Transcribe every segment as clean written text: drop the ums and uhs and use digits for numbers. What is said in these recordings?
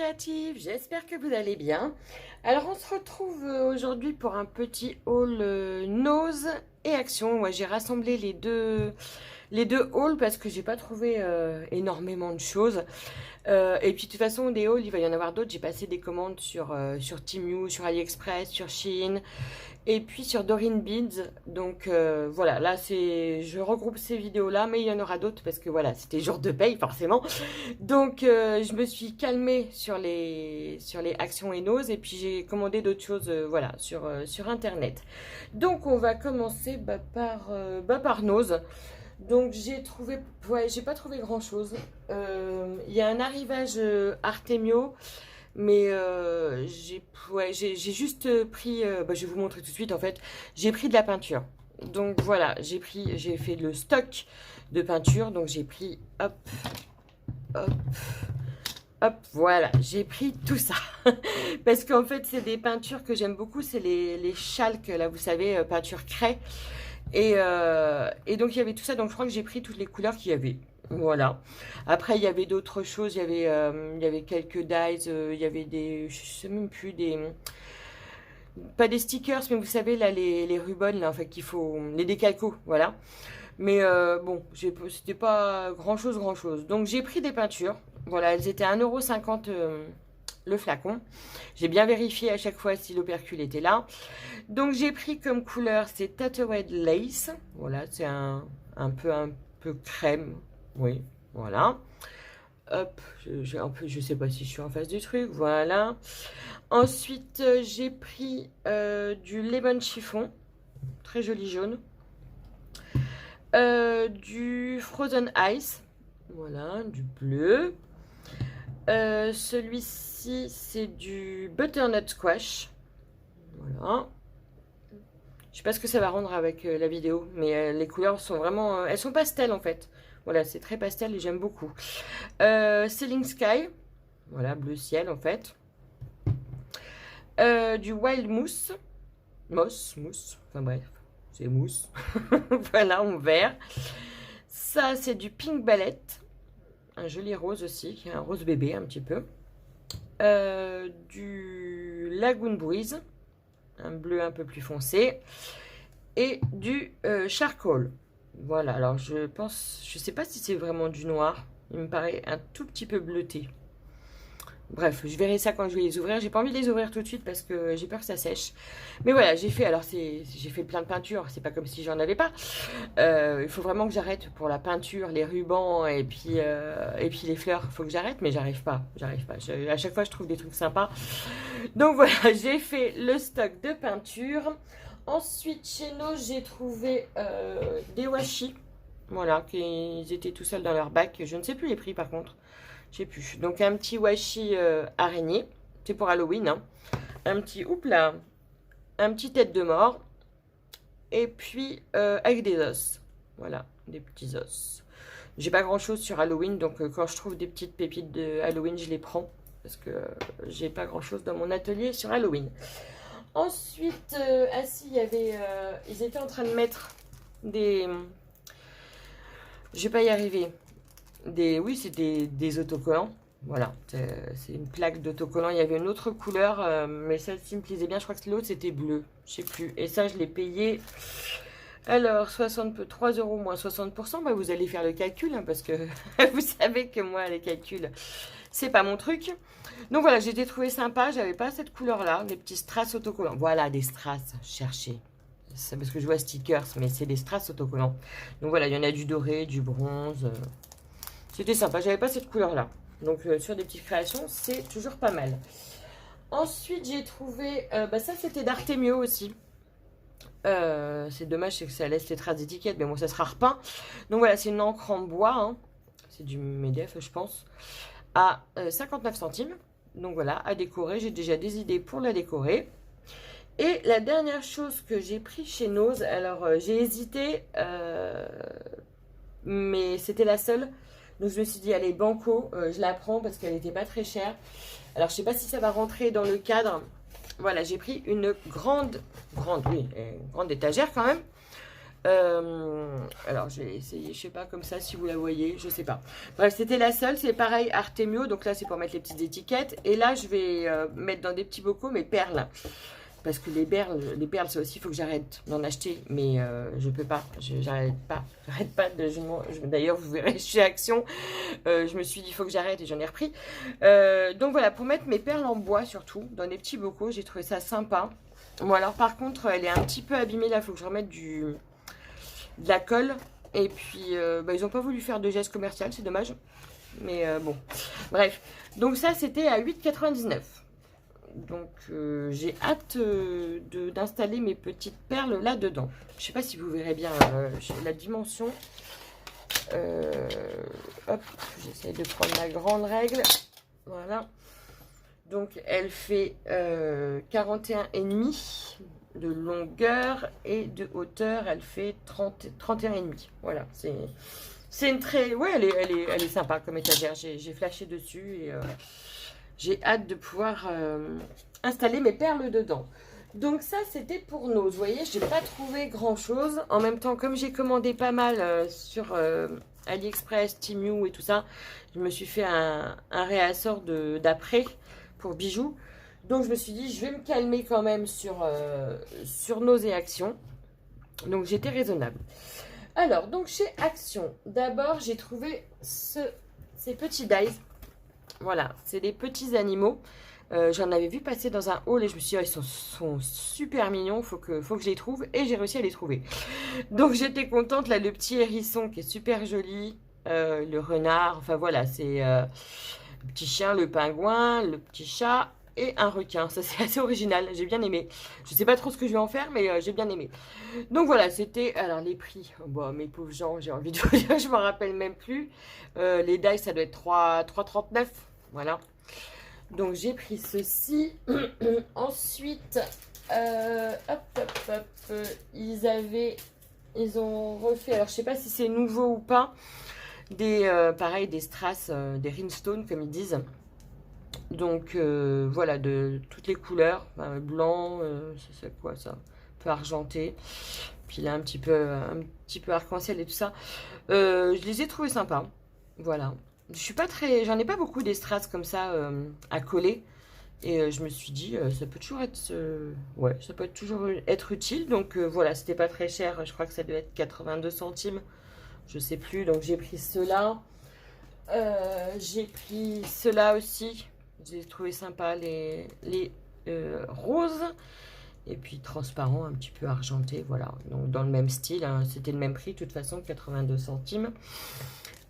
créatifs, j'espère que vous allez bien. Alors on se retrouve aujourd'hui pour un petit haul Nose et Action. Ouais, j'ai rassemblé les deux hauls parce que j'ai pas trouvé énormément de choses. Et puis de toute façon des hauls il va y en avoir d'autres. J'ai passé des commandes sur Temu, sur AliExpress, sur Shein. Et puis sur Dorine Beads, donc voilà, là je regroupe ces vidéos-là, mais il y en aura d'autres parce que voilà, c'était jour de paye forcément. Donc je me suis calmée sur les actions et noses et puis j'ai commandé d'autres choses voilà, sur internet. Donc on va commencer par nose. Donc j'ai trouvé, ouais, j'ai pas trouvé grand-chose. Il y a un arrivage Artemio. Mais j'ai juste pris, je vais vous montrer tout de suite en fait, j'ai pris de la peinture. Donc voilà, j'ai fait le stock de peinture, donc j'ai pris, hop, hop, hop, voilà, j'ai pris tout ça. Parce qu'en fait, c'est des peintures que j'aime beaucoup, c'est les chalques, là, vous savez, peinture craie. Et donc, il y avait tout ça, donc je crois que j'ai pris toutes les couleurs qu'il y avait. Voilà. Après, il y avait d'autres choses. Il y avait quelques dies. Il y avait je sais même plus pas des stickers, mais vous savez là les rubans là, en fait qu'il faut les décalcos, voilà. Mais bon, c'était pas grand chose. Donc j'ai pris des peintures. Voilà, elles étaient à 1,50 € le flacon. J'ai bien vérifié à chaque fois si l'opercule était là. Donc j'ai pris comme couleur c'est Tattooed Lace. Voilà, c'est un peu crème. Oui, voilà. Hop, je sais pas si je suis en face du truc. Voilà. Ensuite, j'ai pris du Lemon Chiffon. Très joli jaune. Du Frozen Ice. Voilà, du bleu. Celui-ci, c'est du Butternut Squash. Voilà. Je sais pas ce que ça va rendre avec la vidéo, mais les couleurs sont vraiment... elles sont pastel en fait. Voilà, c'est très pastel et j'aime beaucoup. Ceiling Sky. Voilà, bleu ciel en fait. Du Wild Mousse. Mousse. Enfin bref, c'est mousse. Voilà, en vert. Ça, c'est du Pink Ballet. Un joli rose aussi, qui est un rose bébé un petit peu. Du Lagoon Breeze. Un bleu un peu plus foncé. Et du Charcoal. Voilà, alors je sais pas si c'est vraiment du noir. Il me paraît un tout petit peu bleuté. Bref, je verrai ça quand je vais les ouvrir. J'ai pas envie de les ouvrir tout de suite parce que j'ai peur que ça sèche. Mais voilà, j'ai fait plein de peintures. C'est pas comme si j'en avais pas. Il faut vraiment que j'arrête pour la peinture, les rubans et puis les fleurs. Il faut que j'arrête, mais j'arrive pas. À chaque fois, je trouve des trucs sympas. Donc voilà, j'ai fait le stock de peinture. Ensuite, chez nous, j'ai trouvé des washi. Voilà, qu'ils étaient tout seuls dans leur bac. Je ne sais plus les prix par contre. Je sais plus. Donc un petit washi araignée. C'est pour Halloween. Hein. Un petit tête de mort. Et puis avec des os. Voilà, des petits os. J'ai pas grand chose sur Halloween. Donc quand je trouve des petites pépites de Halloween, je les prends. Parce que j'ai pas grand chose dans mon atelier sur Halloween. Ensuite, il y avait... ils étaient en train de mettre des... Je vais pas y arriver. Oui, c'est des autocollants. Voilà, c'est une plaque d'autocollants. Il y avait une autre couleur, mais celle-ci me plaisait bien. Je crois que l'autre, c'était bleu. Je sais plus. Et ça, je l'ai payé... Alors, 3 € moins 60%. Bah, vous allez faire le calcul, hein, parce que vous savez que moi, les calculs, c'est pas mon truc. Donc voilà, j'ai trouvé sympa. J'avais pas cette couleur-là. Les petits strass autocollants. Voilà, des strass. Cherchez. C'est parce que je vois stickers, mais c'est des strass autocollants. Donc voilà, il y en a du doré, du bronze... C'était sympa, j'avais pas cette couleur là. Donc sur des petites créations, c'est toujours pas mal. Ensuite, j'ai trouvé... ça, c'était d'Artemio aussi. C'est dommage, c'est que ça laisse les traces d'étiquette. Mais bon, ça sera repeint. Donc voilà, c'est une encre en bois. Hein. C'est du MEDEF, je pense. À 59 centimes. Donc voilà, à décorer. J'ai déjà des idées pour la décorer. Et la dernière chose que j'ai pris chez Nose. Alors, j'ai hésité. Mais c'était la seule. Donc je me suis dit, allez, banco, je la prends parce qu'elle n'était pas très chère. Alors je sais pas si ça va rentrer dans le cadre. Voilà, j'ai pris une grande étagère quand même. Alors, je vais essayer, je sais pas, comme ça, si vous la voyez, je sais pas. Bref, c'était la seule. C'est pareil, Artemio. Donc là, c'est pour mettre les petites étiquettes. Et là, je vais mettre dans des petits bocaux mes perles. Parce que les perles, ça aussi, il faut que j'arrête d'en acheter. Mais je peux pas. J'arrête pas. J'arrête pas de... D'ailleurs, vous verrez chez Action. Je me suis dit, il faut que j'arrête et j'en ai repris. Donc voilà, pour mettre mes perles en bois, surtout, dans des petits bocaux, j'ai trouvé ça sympa. Bon, alors par contre, elle est un petit peu abîmée. Là, il faut que je remette de la colle. Et puis, ils n'ont pas voulu faire de geste commercial. C'est dommage. Mais bon. Bref. Donc ça, c'était à 8,99 €. Donc j'ai hâte d'installer mes petites perles là-dedans. Je sais pas si vous verrez bien la dimension. Hop, j'essaie de prendre ma grande règle. Voilà. Donc elle fait 41,5 de longueur et de hauteur, elle fait 31,5. Voilà, c'est une très... Ouais, elle est sympa comme étagère. J'ai flashé dessus et... j'ai hâte de pouvoir installer mes perles dedans. Donc ça, c'était pour nos. Vous voyez, je n'ai pas trouvé grand-chose. En même temps, comme j'ai commandé pas mal sur AliExpress, Temu et tout ça, je me suis fait un réassort d'après pour bijoux. Donc je me suis dit, je vais me calmer quand même sur nos et Action. Donc j'étais raisonnable. Alors, donc chez Action, d'abord, j'ai trouvé ces petits dies. Voilà, c'est des petits animaux. J'en avais vu passer dans un haul et je me suis dit, oh, ils sont super mignons, faut que je les trouve. Et j'ai réussi à les trouver. Donc j'étais contente. Là, le petit hérisson qui est super joli. Le renard, enfin voilà, c'est le petit chien, le pingouin, le petit chat et un requin. Ça, c'est assez original, j'ai bien aimé. Je sais pas trop ce que je vais en faire, mais j'ai bien aimé. Donc voilà, c'était... Alors les prix, bon, mes pauvres gens, j'ai envie de vous dire, je me rappelle même plus. Les dice, ça doit être 3,39 €. Voilà. Donc j'ai pris ceci. Ensuite, ils ont refait, alors je sais pas si c'est nouveau ou pas, pareil, des strass, des rhinestones comme ils disent. Donc voilà, de toutes les couleurs, blanc, c'est quoi ça, un peu argenté. Puis là un petit peu arc-en-ciel et tout ça. Je les ai trouvés sympas. Voilà. J'en ai pas beaucoup des strass comme ça à coller. Et je me suis dit, ça peut toujours être, ouais, ça peut toujours être utile. Donc voilà, c'était pas très cher. Je crois que ça devait être 82 centimes. Je sais plus. Donc j'ai pris ceux-là. J'ai pris ceux-là aussi. J'ai trouvé sympa les roses. Et puis transparent, un petit peu argenté. Voilà. Donc dans le même style. Hein. C'était le même prix, de toute façon, 82 centimes.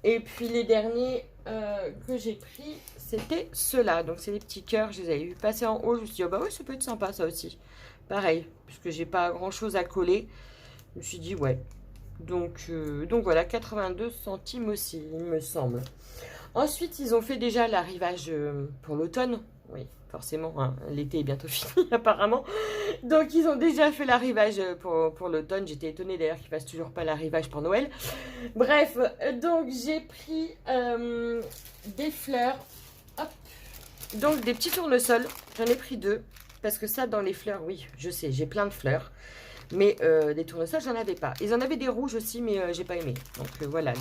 Et puis les derniers que j'ai pris, c'était ceux-là. Donc c'est les petits cœurs, je les avais vu passer en haut. Je me suis dit, oh bah oui, ça peut être sympa ça aussi. Pareil, puisque j'ai pas grand-chose à coller. Je me suis dit, ouais. Donc voilà, 82 centimes aussi, il me semble. Ensuite, ils ont fait déjà l'arrivage pour l'automne. Oui, forcément, hein, l'été est bientôt fini apparemment. Donc ils ont déjà fait l'arrivage pour l'automne. J'étais étonnée d'ailleurs qu'ils ne fassent toujours pas l'arrivage pour Noël. Bref, donc j'ai pris des fleurs. Hop. Donc des petits tournesols. J'en ai pris 2. Parce que ça, dans les fleurs, oui, je sais, j'ai plein de fleurs. Mais des tournesols, j'en avais pas. Ils en avaient des rouges aussi, mais j'ai pas aimé. Donc voilà,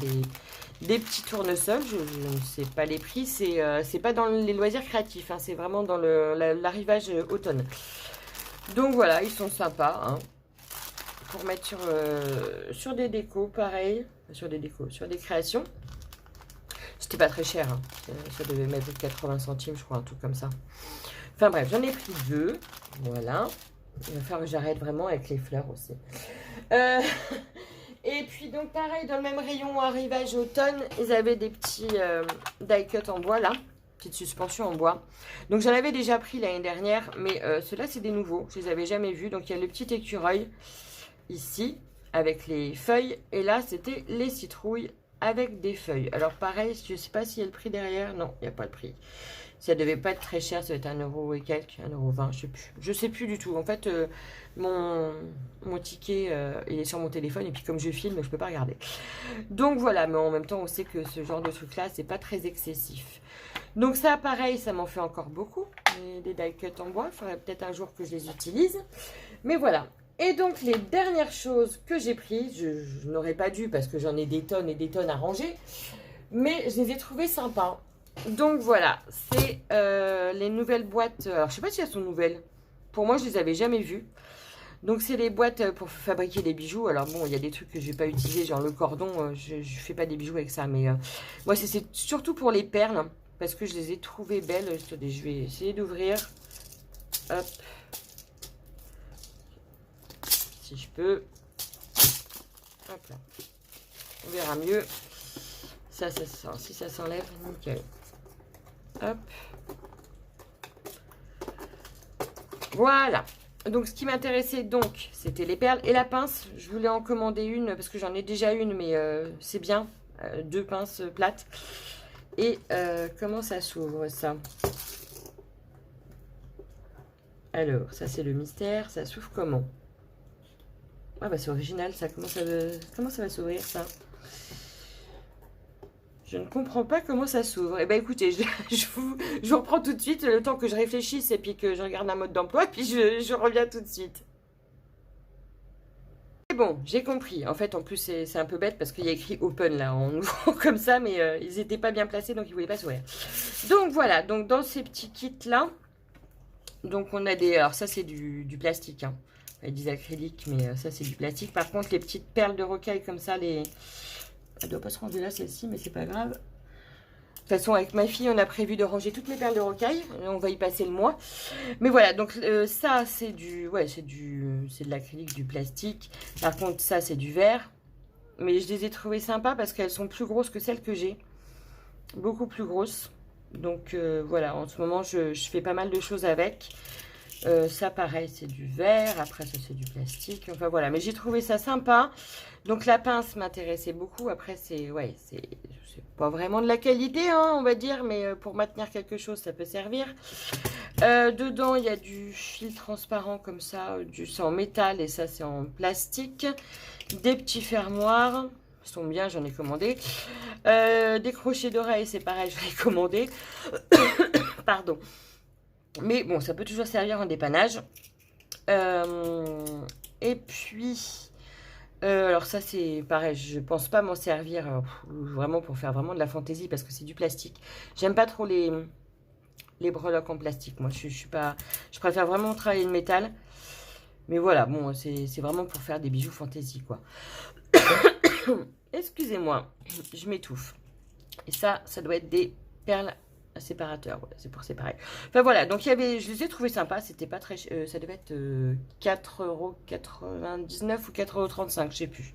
des petits tournesols. Je ne sais pas les prix. C'est pas dans les loisirs créatifs. Hein, c'est vraiment dans l'arrivage automne. Donc voilà, ils sont sympas. Hein, pour mettre sur des décos, pareil. Sur des créations. C'était pas très cher. Hein. Ça devait mettre 80 centimes, je crois, un truc comme ça. Enfin bref, j'en ai pris 2. Voilà. Il va falloir que j'arrête vraiment avec les fleurs aussi. Et puis donc pareil, dans le même rayon arrivage automne, ils avaient des petits die cut en bois là. Petite suspension en bois. Donc j'en avais déjà pris l'année dernière, mais ceux-là c'est des nouveaux. Je les avais jamais vus. Donc il y a le petit écureuil ici avec les feuilles. Et là c'était les citrouilles avec des feuilles. Alors pareil, je ne sais pas s'il y a le prix derrière. Non, il n'y a pas de prix. Ça devait pas être très cher, ça va être 1 € et quelques, 1,20 €, je sais plus. Je sais plus du tout. En fait, mon ticket, il est sur mon téléphone et puis comme je filme, je peux pas regarder. Donc voilà, mais en même temps, on sait que ce genre de truc-là, c'est pas très excessif. Donc ça, pareil, ça m'en fait encore beaucoup. Des die cut en bois, il faudrait peut-être un jour que je les utilise. Mais voilà. Et donc, les dernières choses que j'ai prises, je n'aurais pas dû parce que j'en ai des tonnes et des tonnes à ranger, mais je les ai trouvées sympas. Donc voilà, c'est les nouvelles boîtes. Alors, je sais pas si elles sont nouvelles. Pour moi, je les avais jamais vues. Donc, c'est les boîtes pour fabriquer des bijoux. Alors, bon, il y a des trucs que je vais pas utiliser, genre le cordon. Je ne fais pas des bijoux avec ça. Mais moi, c'est surtout pour les perles. Parce que je les ai trouvées belles. Attendez, je vais essayer d'ouvrir. Hop. Si je peux. Hop là. On verra mieux. Ça si ça s'enlève, nickel. Hop. Voilà. Donc, ce qui m'intéressait, donc, c'était les perles et la pince. Je voulais en commander une parce que j'en ai déjà une, mais c'est bien. 2 pinces plates. Et comment ça s'ouvre, ça? Alors, ça, c'est le mystère. Ça s'ouvre comment? Ah, bah, c'est original, ça. Comment ça va s'ouvrir, ça? Je ne comprends pas comment ça s'ouvre. Eh bien, écoutez, je vous reprends tout de suite le temps que je réfléchisse et puis que je regarde un mode d'emploi, puis je reviens tout de suite. Et bon, j'ai compris. En fait, en plus, c'est un peu bête parce qu'il y a écrit Open là, en ouvrant comme ça, mais ils n'étaient pas bien placés, donc ils ne voulaient pas s'ouvrir. Donc voilà, donc dans ces petits kits-là, donc on a des... Alors ça, c'est du plastique, hein. Ils disent acrylique, mais ça, c'est du plastique. Par contre, les petites perles de rocaille comme ça, les... Elle doit pas se ranger là, celle-ci, mais c'est pas grave. De toute façon, avec ma fille, on a prévu de ranger toutes mes perles de rocaille. On va y passer le mois. Mais voilà, donc ça, c'est du... Ouais, c'est de l'acrylique, du plastique. Par contre, ça, c'est du verre. Mais je les ai trouvées sympas parce qu'elles sont plus grosses que celles que j'ai. Beaucoup plus grosses. Donc voilà, en ce moment, je fais pas mal de choses avec. Ça, pareil, c'est du verre. Après, ça, c'est du plastique. Enfin, voilà. Mais j'ai trouvé ça sympa. Donc, la pince m'intéressait beaucoup. Après, c'est pas vraiment de la qualité, hein, on va dire. Mais pour maintenir quelque chose, ça peut servir. Dedans, il y a du fil transparent comme ça. C'est en métal et ça, c'est en plastique. Des petits fermoirs. Ils sont bien, j'en ai commandé. Des crochets d'oreilles, c'est pareil, j'en ai commandé. Pardon. Mais bon, ça peut toujours servir en dépannage. Et puis, alors ça c'est pareil, je pense pas m'en servir vraiment pour faire vraiment de la fantaisie parce que c'est du plastique. J'aime pas trop les breloques en plastique. Moi, je préfère vraiment travailler le métal. Mais voilà, bon, c'est vraiment pour faire des bijoux fantaisie, quoi. Excusez-moi, je m'étouffe. Et ça doit être des perles séparateurs, voilà, c'est pour séparer. Enfin voilà, donc je les ai trouvés sympas, c'était pas très ça devait être 4,99 € ou 4,35 €, je sais plus.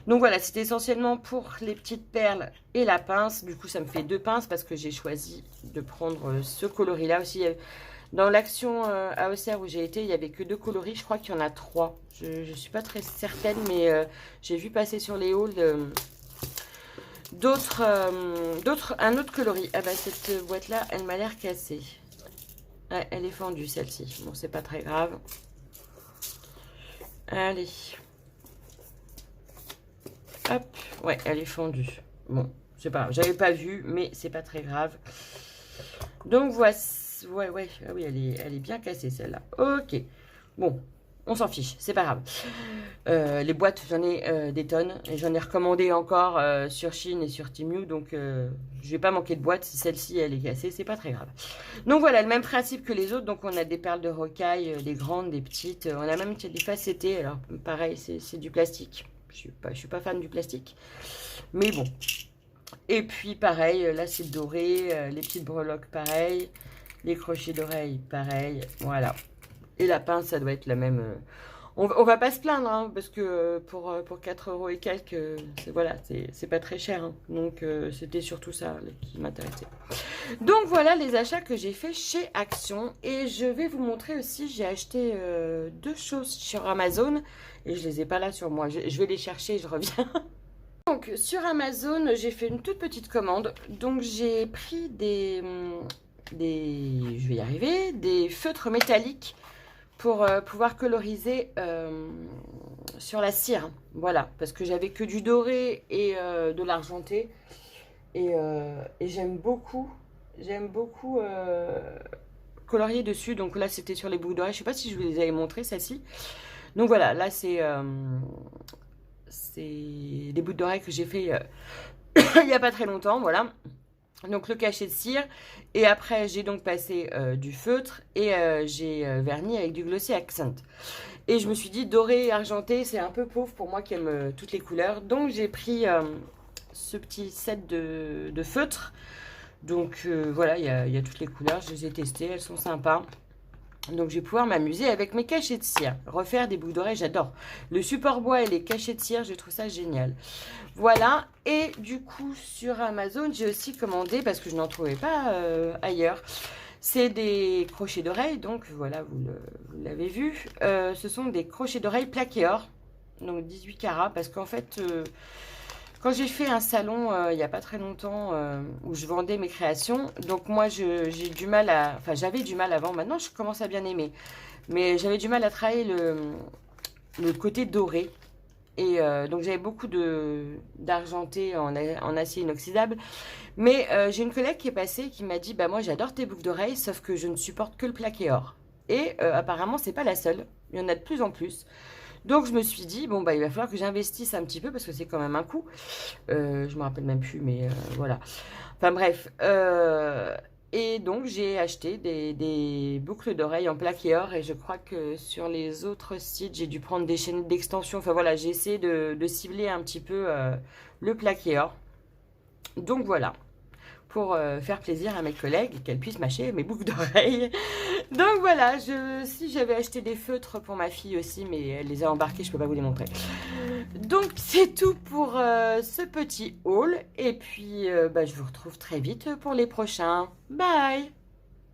Donc voilà, c'était essentiellement pour les petites perles et la pince. Du coup, ça me fait 2 pinces parce que j'ai choisi de prendre ce coloris là aussi. Dans l'action à Auxerre où j'ai été, il n'y avait que 2 coloris, je crois qu'il y en a 3. Je suis pas très certaine, mais j'ai vu passer sur les hauls un autre coloris. Ah bah cette boîte là, elle m'a l'air cassée. Ouais, elle est fendue celle-ci. Bon, c'est pas très grave. Allez. Hop. Ouais, elle est fendue. Bon, c'est pas grave. J'avais pas vu, mais c'est pas très grave. Donc voici. Ouais. Ah oui, elle est bien cassée celle-là. Ok. Bon. On s'en fiche, c'est pas grave. Les boîtes, j'en ai des tonnes. Et j'en ai recommandé encore sur Chine et sur Temu. Donc, je vais pas manquer de boîtes. Si celle-ci, elle est cassée, c'est pas très grave. Donc, voilà, le même principe que les autres. Donc, on a des perles de rocaille, des grandes, des petites. On a même des facettées. Alors, pareil, c'est du plastique. Je suis pas fan du plastique. Mais bon. Et puis, pareil, là, c'est doré. Les petites breloques, pareil. Les crochets d'oreilles, pareil. Voilà. Et la pince, ça doit être la même. On va pas se plaindre, hein, parce que pour 4 € et quelques, voilà, c'est pas très cher. Hein. Donc, c'était surtout ça qui m'intéressait. Donc, voilà les achats que j'ai fait chez Action. Et je vais vous montrer aussi, j'ai acheté 2 choses sur Amazon. Et je les ai pas là sur moi. Je vais les chercher et je reviens. Donc, sur Amazon, j'ai fait une toute petite commande. Donc, j'ai pris je vais y arriver, des feutres métalliques pour pouvoir coloriser sur la cire. Voilà, parce que j'avais que du doré et de l'argenté. Et j'aime beaucoup colorier dessus. Donc là, c'était sur les boucles d'oreilles. Je sais pas si je vous les avais montré, celle-ci. Donc voilà, là c'est des boucles d'oreilles que j'ai fait il n'y a pas très longtemps, voilà. Donc le cachet de cire. Et après, j'ai donc passé du feutre et j'ai verni avec du Glossy Accent. Et je me suis dit, doré et argenté, c'est un peu pauvre pour moi qui aime toutes les couleurs. Donc j'ai pris ce petit set de feutre. Donc voilà, il y a toutes les couleurs. Je les ai testées, elles sont sympas. Donc je vais pouvoir m'amuser avec mes cachets de cire. Refaire des boucles d'oreilles, j'adore. Le support bois et les cachets de cire, je trouve ça génial. Voilà, et du coup sur Amazon, j'ai aussi commandé, parce que je n'en trouvais pas ailleurs, c'est des crochets d'oreilles, donc voilà, vous l'avez vu. Ce sont des crochets d'oreilles plaqués or, donc 18 carats, parce qu'en fait, quand j'ai fait un salon il n'y a pas très longtemps où je vendais mes créations, donc moi j'ai du mal à, enfin j'avais du mal avant, maintenant je commence à bien aimer, mais j'avais du mal à travailler le côté doré. Et donc j'avais beaucoup d'argenté en acier inoxydable. Mais j'ai une collègue qui est passée et qui m'a dit, bah moi j'adore tes boucles d'oreilles, sauf que je ne supporte que le plaqué or. Et apparemment c'est pas la seule, il y en a de plus en plus. Donc je me suis dit, bon bah il va falloir que j'investisse un petit peu parce que c'est quand même un coût. Je me rappelle même plus, mais voilà. Enfin bref. Et donc j'ai acheté des boucles d'oreilles en plaqué or et je crois que sur les autres sites j'ai dû prendre des chaînes d'extension. Enfin voilà, j'ai essayé de cibler un petit peu le plaqué or. Donc voilà, pour faire plaisir à mes collègues et qu'elles puissent mâcher mes boucles d'oreilles. Donc voilà, si j'avais acheté des feutres pour ma fille aussi, mais elle les a embarqués, je peux pas vous les montrer. Donc c'est tout pour ce petit haul. Et puis bah, je vous retrouve très vite pour les prochains. Bye!